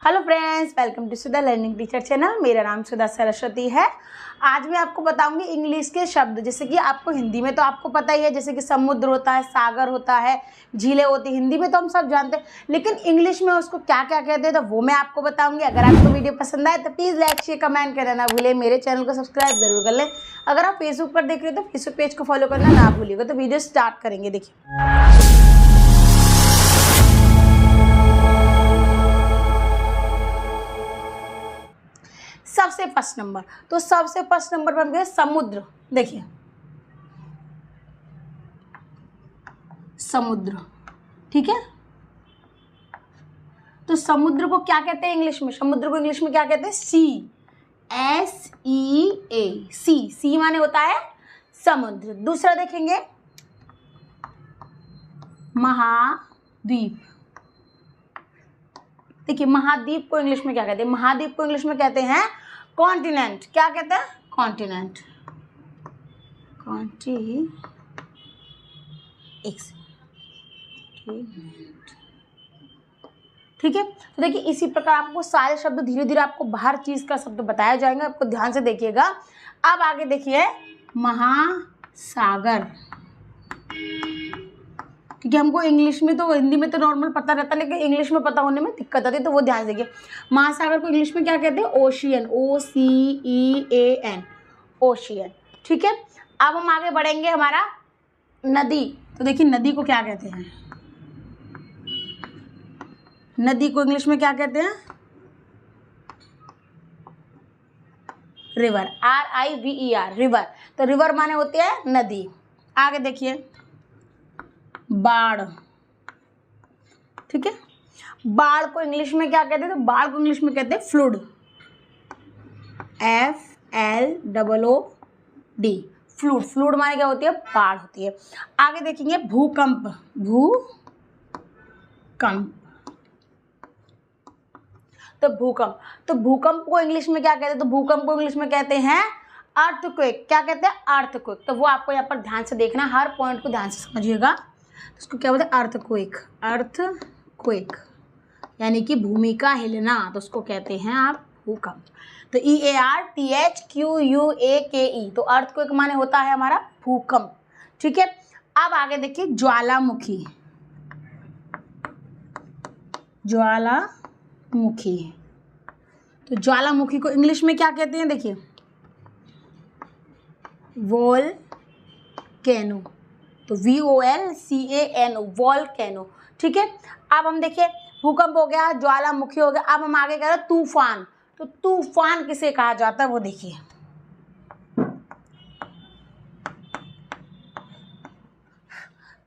Hello friends, welcome to Sudha learning teacher channel. मेरा नाम सुधा सरस्वती है। आज मैं आपको बताऊंगी इंग्लिश के शब्द, जैसे कि आपको हिंदी में तो आपको पता ही है, जैसे कि समुद्र होता है, सागर होता है, झीलें होती है। हिंदी में तो हम सब जानते हैं, लेकिन इंग्लिश में उसको क्या क्या कहते हैं तो वो मैं आपको बताऊंगी। अगर आपको वीडियो पसंद आए तो प्लीज़ लाइक शेयर कमेंट करना ना भूलें। मेरे चैनल को सब्सक्राइब जरूर कर लें। अगर आप फेसबुक पर देख रहे हो तो फेसबुक पेज को फॉलो करना ना भूलिएगा। तो वीडियो स्टार्ट करेंगे। देखिए, सबसे फर्स्ट नंबर, तो सबसे फर्स्ट नंबर पर हम गए समुद्र। देखिए, समुद्र, ठीक है। तो समुद्र को क्या कहते हैं इंग्लिश में? समुद्र को इंग्लिश में क्या कहते हैं? सी, SEA, सी। सी माने होता है समुद्र। दूसरा देखेंगे महाद्वीप। देखिए, महाद्वीप को इंग्लिश में क्या कहते हैं? महाद्वीप को इंग्लिश में कहते हैं कॉन्टिनेंट। क्या कहते हैं? कॉन्टिनेंट। ठीक है। तो देखिए, इसी प्रकार आपको सारे शब्द धीरे धीरे आपको बाहर चीज का शब्द बताया जाएंगे। आपको ध्यान से देखिएगा। अब आगे देखिए, महासागर। क्योंकि हमको इंग्लिश में तो, हिंदी में तो नॉर्मल पता रहता है, लेकिन इंग्लिश में पता होने में दिक्कत आती है, तो वो ध्यान से देखिए। महासागर को इंग्लिश में क्या कहते हैं? Ocean, OCEAN, ocean. ठीक है। अब हम आगे बढ़ेंगे। हमारा नदी, तो देखिए नदी को क्या कहते हैं? नदी को इंग्लिश में क्या कहते हैं? River, RIVER, river. तो रिवर माने होते हैं नदी। आगे देखिए, बाढ़। ठीक है। बाढ़ को इंग्लिश में क्या कहते हैं? तो बाढ़ को इंग्लिश में कहते हैं फ्लूड, FLOOD, फ्लूड। फ्लूड माने क्या होती है? बाढ़ होती है। आगे देखेंगे भूकंप। भूकंप, तो भूकंप। तो भूकंप को इंग्लिश में क्या कहते हैं? तो भूकंप को इंग्लिश में कहते हैं अर्थक्वेक। क्या कहते हैं? अर्थक्वेक। तो वो आपको यहाँ पर ध्यान से देखना, हर पॉइंट को ध्यान से समझिएगा। उसको क्या बोलते हैं? अर्थक्वेक। अर्थक्वेक यानी कि भूमि का हिलना, तो उसको कहते हैं आप भूकंप। तो EARTHQUAKE, तो अर्थक्वेक माने होता है हमारा भूकंप। ठीक है। अब आगे देखिए, ज्वालामुखी। ज्वालामुखी, तो ज्वालामुखी को इंग्लिश में क्या कहते हैं? देखिए, वोल्केनो, तो VOLCANO, वोल्केनो। ठीक है। अब हम देखिए, भूकंप हो गया, ज्वालामुखी हो गया। अब हम आगे कह रहे हैं तूफान। तो तूफान किसे कहा जाता है वो देखिए।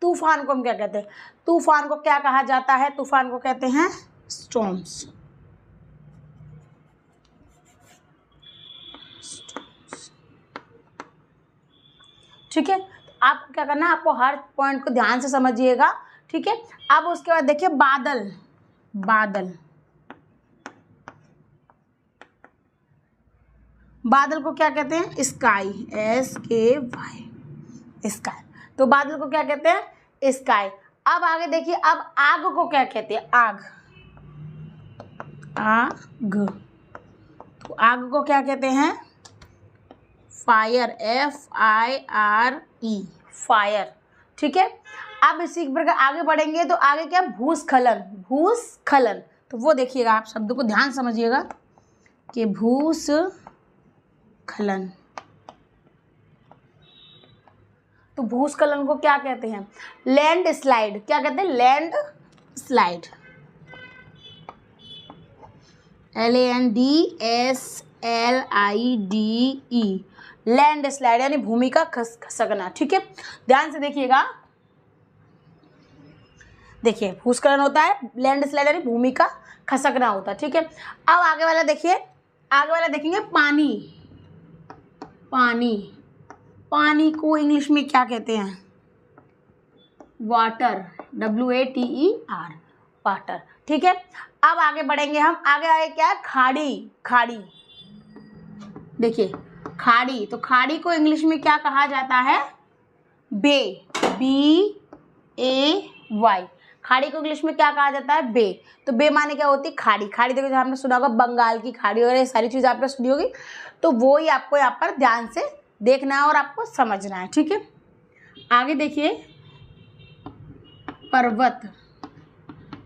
तूफान को हम क्या कहते हैं? तूफान को क्या कहा जाता है? तूफान को कहते हैं स्टॉर्म्स। ठीक है। आपको क्या करना है? आपको हर पॉइंट को ध्यान से समझिएगा। ठीक है। अब उसके बाद देखिए बादल। बादल, बादल को क्या कहते हैं? Sky, SKY, sky. तो बादल को क्या कहते हैं? स्काई। अब आगे देखिए, अब आग को क्या कहते हैं? आग, तो आग को क्या कहते हैं? Fire, FIRE, fire. ठीक है। अब इसी प्रकार आगे बढ़ेंगे तो आगे क्या? भूस्खलन। भूस्खलन, तो वो देखिएगा, आप शब्द को ध्यान समझिएगा कि भूस्खलन। तो भूस्खलन को क्या कहते हैं? Land slide. क्या कहते हैं? Land slide, LANDSLIDE, land slide यानी भूमि का खसकना। ठीक है। ध्यान से देखिएगा। देखिए, भूस्खलन होता है, लैंड स्लाइड यानी भूमि का खसकना होता है। ठीक है। अब आगे वाला देखिए, आगे वाला देखेंगे पानी। पानी, पानी को इंग्लिश में क्या कहते हैं? Water, WATER, water. ठीक है। अब आगे बढ़ेंगे हम। आगे आगे क्या है? खाड़ी। खाड़ी, देखिए खाड़ी, तो खाड़ी को इंग्लिश में क्या कहा जाता है? बे, BAY, खाड़ी को इंग्लिश में क्या कहा जाता है? बे। तो बे माने क्या होती है? खाड़ी। खाड़ी देखो आपने सुना होगा बंगाल की खाड़ी वगैरह, सारी चीज़ आपने सुनी होगी। तो वो ही आपको यहाँ पर ध्यान से देखना है और आपको समझना है, ठीक है। आगे देखिए पर्वत।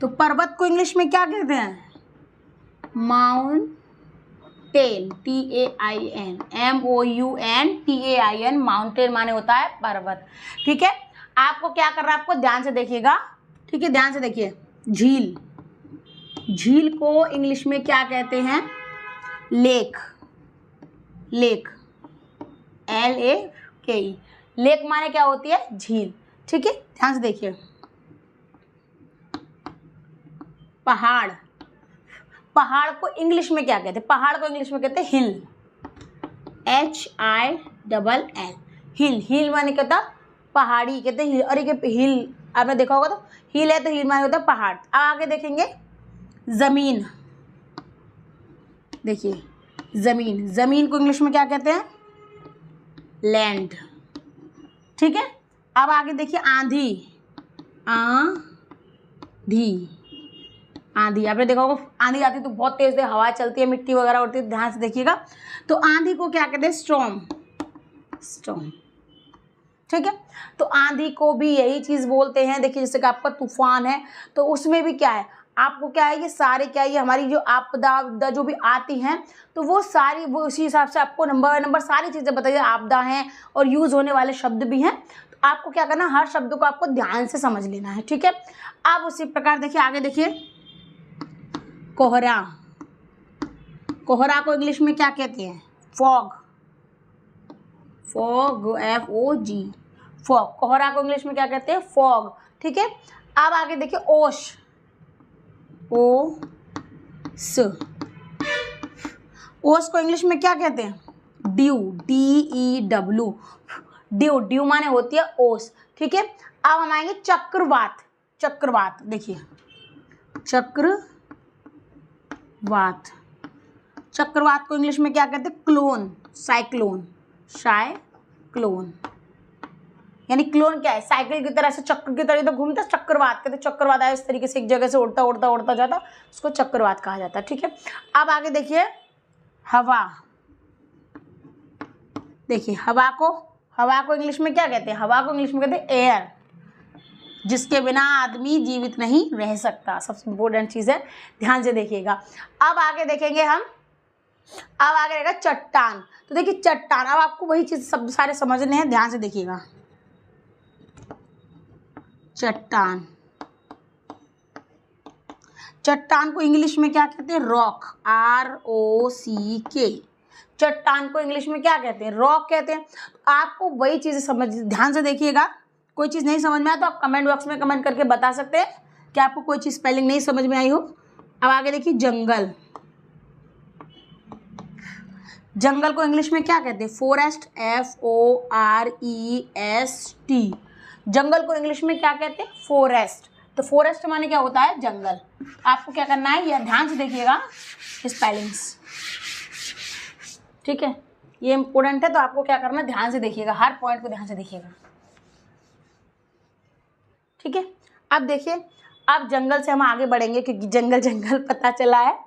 तो पर्वत को इंग्लिश में क्या कहते हैं? माउंटेन। TAIN MOUNTAIN माउंटेन माने होता है पर्वत, ठीक है। आपको क्या करना है? आपको ध्यान से देखिएगा, ठीक है, ध्यान से देखिए। झील। झील को इंग्लिश में क्या कहते हैं? लेक। Lake LAKE। लेक माने क्या होती है? झील, ठीक है, ध्यान से देखिए। पहाड़। पहाड़ को इंग्लिश में क्या कहते हैं? पहाड़ को इंग्लिश में कहते हैं हिल। HILL। हिल। हिल माने क्या होता? पहाड़ी कहते हैं हिल। और ये हिल आपने देखा होगा, तो हिल है तो हिल माने होता है पहाड़। अब आगे देखेंगे जमीन। देखिए जमीन। जमीन को इंग्लिश में क्या कहते हैं? लैंड, ठीक है। अब आगे देखिए आंधी। आंधी। आंधी आपने देखा होगा, आंधी आती है तो बहुत तेज हवा चलती है, मिट्टी वगैरह उड़ती है, ध्यान से देखिएगा। तो आंधी को क्या कहते हैं? स्टॉर्म। स्टॉर्म, ठीक है। तो आंधी को भी यही चीज़ बोलते हैं। देखिए जैसे कि आपका तूफान है, तो उसमें भी क्या है, आपको क्या है, ये सारे क्या है, ये हमारी जो आपदा जो भी आती हैं, तो वो सारी वो उसी हिसाब से आपको नंबर सारी चीज़ें बताइए। आपदा हैं और यूज़ होने वाले शब्द भी हैं, तो आपको क्या करना, हर शब्द को आपको ध्यान से समझ लेना है, ठीक है। अब उसी प्रकार देखिए आगे देखिए कोहरा। कोहरा को इंग्लिश में क्या कहते हैं? फॉग। Fog FOG। फॉग। कोहरा को इंग्लिश में क्या कहते हैं? फॉग, ठीक है। अब आगे देखिए ओश। OS। ओस को इंग्लिश में क्या कहते हैं? ड्यू। DEW। ड्यू। ड्यू माने होती है ओस, ठीक है। अब हम आएंगे चक्रवात। चक्रवात देखिए चक्रवात। चक्रवात को इंग्लिश में क्या कहते हैं? क्लोन। साइक्लोन। साइक्लोन यानी क्लोन क्या है? साइकिल की तरह से, चक्र की तरह तो घूमता, चक्रवात कहते। चक्रवात आया इस तरीके से एक जगह से उड़ता जाता, उसको चक्रवात कहा जाता है, ठीक है। अब आगे देखिए हवा। देखिए हवा को इंग्लिश में क्या कहते हैं? हवा को इंग्लिश में कहते हैं एयर, जिसके बिना आदमी जीवित नहीं रह सकता। सबसे इम्पोर्टेंट चीज़ है, ध्यान से देखिएगा। अब आगे देखेंगे हम, अब आगे रहेगा चट्टान। तो देखिए चट्टान, अब आपको वही चीज़ सब सारे समझने हैं, ध्यान से देखिएगा। चट्टान। चट्टान को इंग्लिश में क्या कहते हैं? रॉक। ROCK। चट्टान को इंग्लिश में क्या कहते हैं? रॉक कहते हैं। तो आपको वही चीज़ें समझ, ध्यान से देखिएगा। कोई चीज़ नहीं समझ में आया तो आप कमेंट बॉक्स में कमेंट करके बता सकते हैं कि आपको कोई चीज़ स्पेलिंग नहीं समझ में आई हो। अब आगे देखिए जंगल। जंगल को इंग्लिश में क्या कहते हैं? फॉरेस्ट। FOREST। जंगल को इंग्लिश में क्या कहते हैं? फॉरेस्ट। तो फॉरेस्ट माने क्या होता है? जंगल। आपको क्या करना है, यह ध्यान से देखिएगा स्पेलिंग्स, ठीक है, ये इंपॉर्टेंट है। तो आपको क्या करना है, ध्यान से देखिएगा, हर पॉइंट को ध्यान से देखिएगा, ठीक है। अब देखिए, अब जंगल से हम आगे बढ़ेंगे क्योंकि जंगल पता चला है,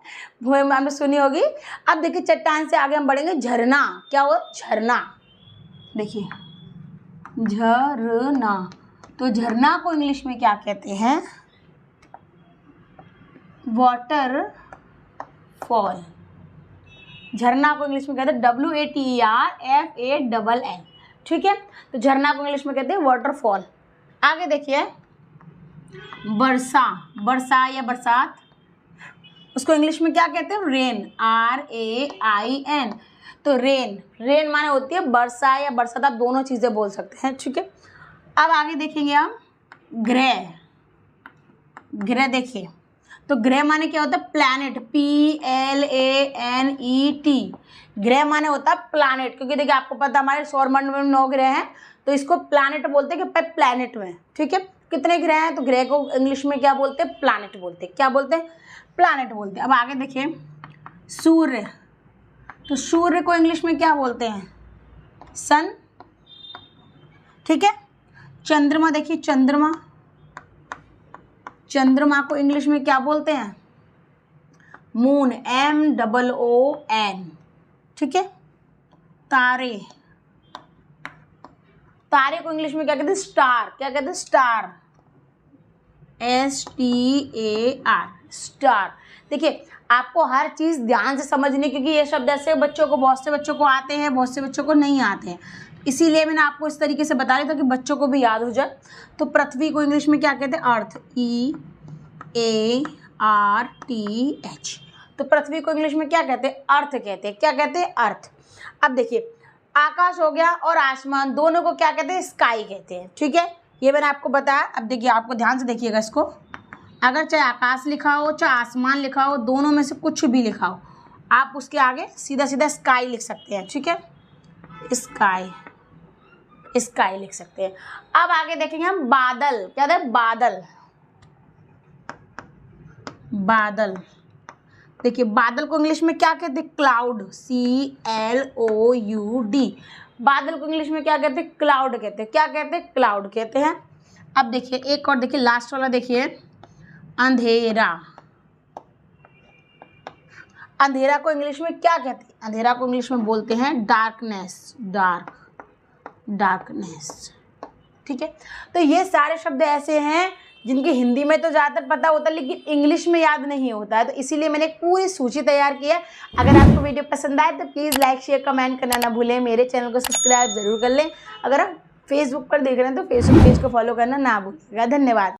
वो हमने सुनी होगी। अब देखिए चट्टान से आगे हम बढ़ेंगे झरना। क्या हो? झरना। देखिए झरना। तो झरना को इंग्लिश में क्या कहते हैं? वाटरफॉल। झरना को इंग्लिश में कहते हैं WATERFALL, ठीक है। तो झरना को इंग्लिश में कहते हैं वाटरफॉल। आगे देखिए वर्षा। वर्षा या बरसात, उसको इंग्लिश में क्या कहते हैं? रेन। RAIN। तो रेन माने होती है वर्षा या बरसात, आप दोनों चीज़ें बोल सकते हैं, ठीक है। अब आगे देखेंगे हम ग्रह। ग्रह देखिए, तो ग्रह माने क्या होता है? प्लैनेट। PLANET। ग्रह माने होता है प्लैनेट, क्योंकि देखिए आपको पता हमारे सौरमंडल में 9 ग्रह हैं, तो इसको प्लैनेट बोलते हैं कि प्लैनेट में, ठीक है। कितने ग्रह हैं? तो ग्रह को इंग्लिश में क्या बोलते हैं? प्लैनेट बोलते हैं। क्या बोलते हैं? प्लैनेट बोलते हैं। अब आगे देखिए सूर्य। तो सूर्य को इंग्लिश में क्या बोलते हैं? सन, ठीक है। चंद्रमा देखिए, चंद्रमा चंद्रमा को इंग्लिश में क्या बोलते हैं? मून, MOON, ठीक है। तारे, तारे को इंग्लिश में क्या कहते हैं? स्टार। क्या कहते हैं? Star, STAR, star. देखिए आपको हर चीज़ ध्यान से समझनी, क्योंकि ये शब्द ऐसे बच्चों को, बहुत से बच्चों को आते हैं, बहुत से बच्चों को नहीं आते हैं, इसीलिए मैंने आपको इस तरीके से बता दिया था कि बच्चों को भी याद हो जाए। तो पृथ्वी को इंग्लिश में क्या कहते हैं? अर्थ, EARTH। तो पृथ्वी को इंग्लिश में क्या कहते हैं? अर्थ कहते हैं। क्या कहते हैं? अर्थ। अब देखिए आकाश हो गया और आसमान, दोनों को क्या कहते हैं? स्काई कहते हैं, ठीक है। ये मैंने आपको बताया। अब देखिए आपको ध्यान से देखिएगा इसको, अगर चाहे आकाश लिखा हो चाहे आसमान लिखा हो, दोनों में से कुछ भी लिखा हो, आप उसके आगे सीधा सीधा स्काई लिख सकते हैं, ठीक है। स्काई, स्काई लिख सकते हैं। अब आगे देखेंगे हम बादल। क्या है? बादल, बादल। देखिए बादल को इंग्लिश में क्या कहते हैं? Cloud, CLOUD। बादल को इंग्लिश में क्या कहते हैं? क्लाउड कहते हैं। क्या कहते हैं? क्लाउड कहते हैं। अब देखिए एक और देखिए, लास्ट वाला देखिए, अंधेरा। अंधेरा को इंग्लिश में क्या कहते हैं? अंधेरा को इंग्लिश में बोलते हैं डार्कनेस, डार्कनेस, ठीक है। तो ये सारे शब्द ऐसे हैं जिनकी हिंदी में तो ज़्यादातर पता होता है, लेकिन इंग्लिश में याद नहीं होता है, तो इसीलिए मैंने एक पूरी सूची तैयार की है। अगर आपको वीडियो पसंद आए तो प्लीज़ लाइक, शेयर, कमेंट करना ना भूलें। मेरे चैनल को सब्सक्राइब जरूर कर लें। अगर आप फेसबुक पर देख रहे हैं तो फेसबुक पेज को फॉलो करना ना भूलिएगा। धन्यवाद।